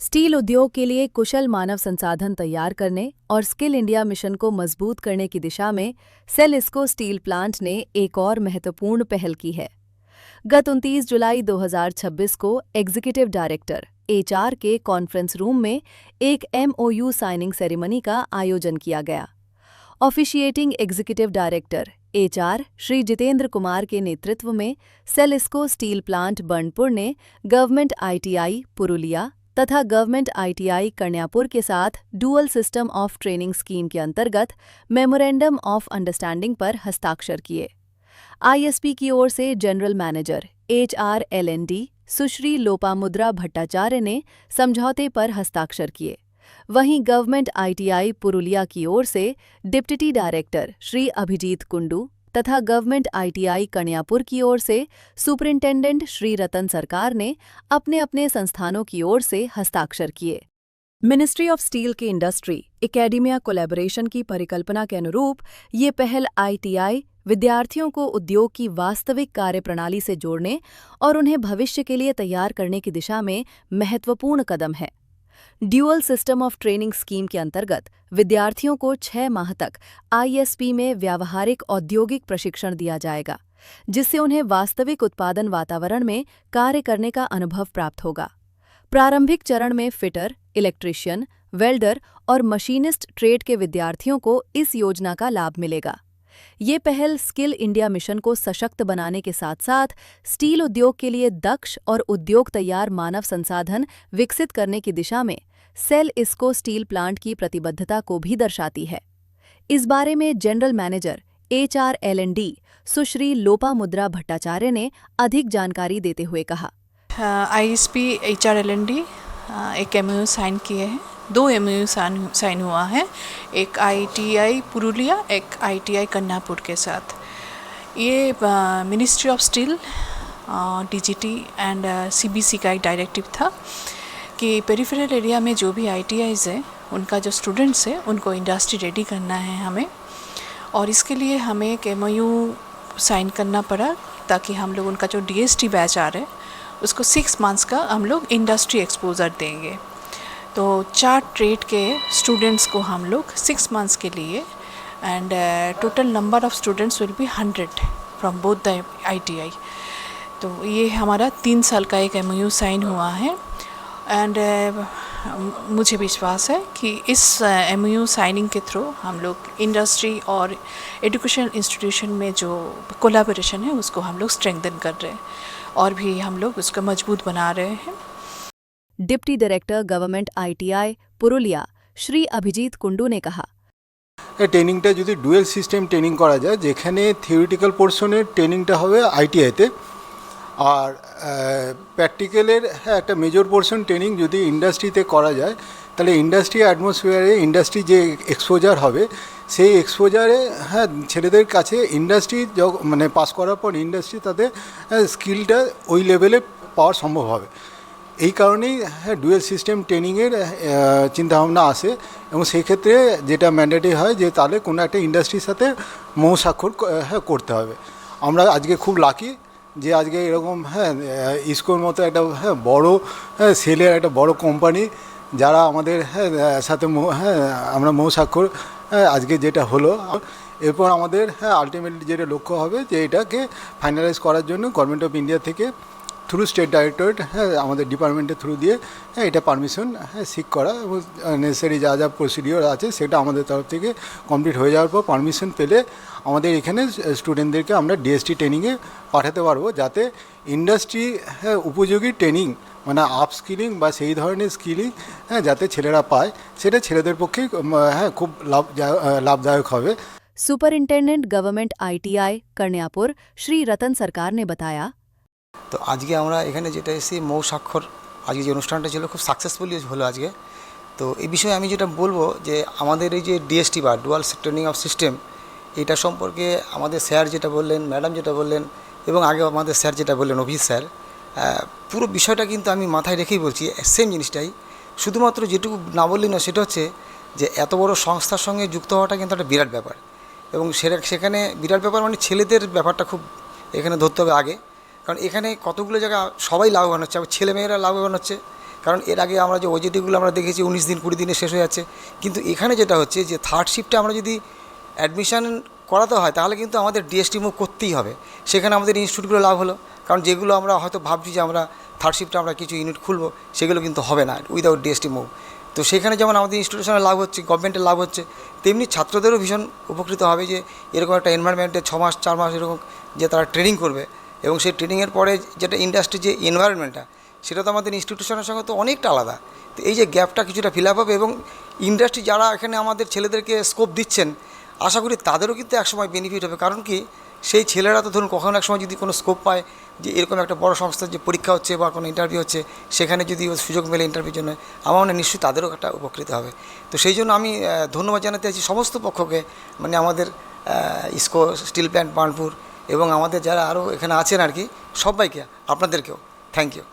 Steel उद्योग के लिए कुशल मानव संसाधन तैयार करने और स्किल इंडिया मिशन को मजबूत करने की दिशा में सेल इसको स्टील प्लांट ने एक और महत्वपूर्ण पहल की है। गत 29 जुलाई 2026 को एग्जीक्यूटिव डायरेक्टर एचआर के कॉन्फ्रेंस रूम में एक एमओयू साइनिंग सेरेमनी का आयोजन किया गया। Officiating executive director HR Shri Jitendra Kumar के नेतृत्व में सेल इसको स्टील प्लांट बर्नपुर ने गवर्नमेंट आईटीआई पुरुलिया तथा गवर्नमेंट आईटीआई कन्यापुर के साथ dual system of training scheme के अंतर्गत मेमोरेंडम ऑफ अंडरस्टैंडिंग पर हस्ताक्षर किए। आईएसपी की ओर से जनरल मैनेजर एचआरएलएनडी सुश्री लोपामुद्रा भट्टाचार्य ने समझौते पर हस्ताक्षर किए। वहीं गवर्नमेंट आईटीआई पुरुलिया की ओर से डिप्टी डायरेक्टर श्री अभिजीत कुंडू तथा गवर्नमेंट आईटीआई कन्यापुर की ओर से सुपरिंटेंडेंट श्री रतन सरकार ने अपने अपने संस्थानों की ओर से हस्ताक्षर किए। मिनिस्ट्री ऑफ स्टील की इंडस्ट्री एकेडमिया कोलैबोरेशन की परिकल्पना के अनुरूप ये पहल आईटीआई विद्यार्थियों को उद्योग की वास्तविक कार्यप्रणाली से जोड़ने और उन्हें भविष्य के लिए तैयार करने की दिशा में महत्वपूर्ण कदम है। Dual system of training scheme के अंतर्गत विद्यार्थियों को 6 माह तक आईएसपी में व्यावहारिक औद्योगिक प्रशिक्षण दिया जाएगा, जिससे उन्हें वास्तविक उत्पादन वातावरण में कार्य करने का अनुभव प्राप्त होगा। प्रारंभिक चरण में फिटर, इलेक्ट्रीशियन, वेल्डर और मशीनिस्ट ट्रेड के विद्यार्थियों को इस योजना का लाभ मिलेगा। ये पहल स्किल इंडिया मिशन को सशक्त बनाने के साथ साथ स्टील उद्योग के लिए दक्ष और उद्योग तैयार मानव संसाधन विकसित करने की दिशा में सेल इसको स्टील प्लांट की प्रतिबद्धता को भी दर्शाती है। इस बारे में जनरल मैनेजर एचआरएलएनडी सुश्री लोपामुद्रा भट्टाचार्य ने अधिक जानकारी देते हुए कहा, आईएसपी एचआरएलएनडी एक एमओयू साइन किए हैं। 2 एमओयू साइन हुआ है, एक आईटीआई पुरुलिया, एक आईटीआई कन्यापुर के साथ। ये ministry of steel, DGT and CBC का एक डायरेक्टिव था कि पेरिफेरल एरिया में जो भी आईटीआईज है उनका जो स्टूडेंट्स है उनको इंडस्ट्री रेडी करना है हमें, और इसके लिए हमें एक एमओयू साइन करना पड़ा ताकि हम लोग उनका जो डीएसटी बैच आ रहा है उसको 6 मंथ्स का हम लोग इंडस्ट्री एक्सपोजर देंगे। तो 4 ट्रेड के स्टूडेंट्स को हम लोग 6 मंथ्स के लिए, and total number of students will be 100 from both the ITI. तो ये हमारा 3 साल का एक एमओयू साइन हुआ है, एंड मुझे विश्वास है कि इस एमओयू साइनिंग के थ्रू हम लोग इंडस्ट्री और एजुकेशन इंस्टीट्यूशन में जो कोलैबोरेशन है उसको हम लोग स्ट्रेंथन कर रहे हैं और भी हम लोग उसको मजबूत बना रहे हैं। Deputy director government ITI Purulia Shri Abhijit Kundu ने कहा, ट्रेनिंगটা যদি ডুয়েল সিস্টেম ট্রেনিং করা যায়, যেখানে থিওরিটিক্যাল পোর্শনের ট্রেনিংটা হবে আইটিআইতে, আর প্র্যাকটিক্যালের একটা মেজর পোর্শন ট্রেনিং যদি ইন্ডাস্ট্রিতে করা যায়, তাহলে ইন্ডাস্ট্রি অ্যাটমসফিয়ারে ইন্ডাস্ট্রি যে এক্সপোজার হবে সেই এক্সপোজারে ছেলেদের কাছে ইন্ডাস্ট্রি মানে পাস করার পর ইন্ডাস্ট্রি তাদের স্কিলটা ওই লেভেলে পাওয়া সম্ভব হবে। এই কারণেই ডুয়েল সিস্টেম ট্রেনিংয়ের চিন্তাভাবনা আসে, এবং সেই ক্ষেত্রে যেটা ম্যান্ডেটরি হয় যে তাহলে কোনো একটা ইন্ডাস্ট্রির সাথে মৌ স্বাক্ষর করতে হবে। আমরা আজকে খুব লাকি যে আজকে এরকম ইসকোর মতো একটা বড় সেলের একটা বড় কোম্পানি যারা আমাদের সাথে আমরা মৌ স্বাক্ষর আজকে যেটা হলো, এরপর আমাদের আলটিমেটলি যেটা লক্ষ্য হবে যে এটাকে ফাইনালাইজ করার জন্য গভর্নমেন্ট অফ ইন্ডিয়া থেকে থ্রু স্টেট ডাইরেক্টরেট আমাদের ডিপার্টমেন্টের থ্রু দিয়ে এটা পারমিশন সিক করা এবং নেসেসারি যা যা প্রসিডিওর আছে সেটা আমাদের তরফ থেকে কমপ্লিট হয়ে যাওয়ার পর পারমিশন পেলে আমাদের এখানে স্টুডেন্টদেরকে আমরা ডিএসটি ট্রেনিংয়ে পাঠাতে পারবো, যাতে ইন্ডাস্ট্রি উপযোগী ট্রেনিং মানে আপস্কিলিং বা সেই ধরনের স্কিলিং যাতে ছেলেরা পায়, সেটা ছেলেদের পক্ষে খুব লাভদায়ক হবে। Superintendent government ITI Kanyapur Shri Ratan Sarkar ने बताया, তো আজকে আমরা এখানে যেটা এসে মৌ স্বাক্ষর আজকে যে অনুষ্ঠানটা ছিল খুব সাকসেসফুলি হলো আজকে। তো এই বিষয়ে আমি যেটা বলবো যে আমাদের এই যে ডিএসটি বা ডুয়াল ট্রেনিং অফ সিস্টেম, এটা সম্পর্কে আমাদের স্যার যেটা বললেন, ম্যাডাম যেটা বললেন, এবং আগে আমাদের স্যার যেটা বললেন অভিজিৎ স্যার, পুরো বিষয়টা কিন্তু আমি মাথায় রেখেই বলছি সেম জিনিসটাই। শুধুমাত্র যেটুকু না বললেই না, সেটা হচ্ছে যে এত বড় সংস্থার সঙ্গে যুক্ত হওয়াটা কিন্তু একটা বিরাট ব্যাপার, এবং সেখানে বিরাট ব্যাপার মানে ছেলেদের ব্যাপারটা খুব এখানে ধরতে হবে আগে। কারণ এখানে কতগুলো জায়গা সবাই লাভবান হচ্ছে, আবার ছেলেমেয়েরা লাভবান হচ্ছে। কারণ এর আগে আমরা যে ওজেডিগুলো আমরা দেখেছি 19 দিন 20 দিনে শেষ হয়ে যাচ্ছে, কিন্তু এখানে যেটা হচ্ছে যে থার্ড শিফটে আমরা যদি অ্যাডমিশান করাতে হয় তাহলে কিন্তু আমাদের ডিএসটি মুভ করতেই হবে। সেখানে আমাদের ইনস্টিটিউটগুলো লাভ হলো, কারণ যেগুলো আমরা হয়তো ভাবছি যে আমরা থার্ড শিফটে আমরা কিছু ইউনিট খুলবো, সেগুলো কিন্তু হবে না উইদাউট ডিএসটি মুভ। তো সেখানে যেমন আমাদের ইনস্টিটিউশনের লাভ হচ্ছে, গভর্নমেন্টের লাভ হচ্ছে, তেমনি ছাত্রদেরও ভীষণ উপকৃত হবে যে এরকম একটা এনভায়রনমেন্টে 6 মাস 4 মাস এরকম যে তারা ট্রেনিং করবে, এবং সেই ট্রেনিংয়ের পরে যেটা ইন্ডাস্ট্রির যে এনভায়রনমেন্টটা, সেটা তো আমাদের ইনস্টিটিউশনের সঙ্গে তো অনেকটা আলাদা। তো এই যে গ্যাপটা কিছুটা ফিল আপ হবে, এবং ইন্ডাস্ট্রি যারা এখানে আমাদের ছেলেদেরকে স্কোপ দিচ্ছেন, আশা করি তাদেরও কিন্তু একসময় বেনিফিট হবে। কারণ কি, সেই ছেলেরা তো ধরুন কখনো এক সময় যদি কোনো স্কোপ পায় যে এরকম একটা বড় সংস্থার যে পরীক্ষা হচ্ছে বা কোনো ইন্টারভিউ হচ্ছে, সেখানে যদি সুযোগ মেলে ইন্টারভিউর জন্য, আমার মনে হয় নিশ্চয়ই তাদেরও একটা উপকৃত হবে। তো সেই জন্য আমি ধন্যবাদ জানাতে চাইছি সমস্ত পক্ষকে, মানে আমাদের ইসকো স্টিল প্ল্যান্ট বার্নপুর এবং আমাদের যারা আরও এখানে আছেন আর কি, সবাইকে, আপনাদেরকেও থ্যাংক ইউ।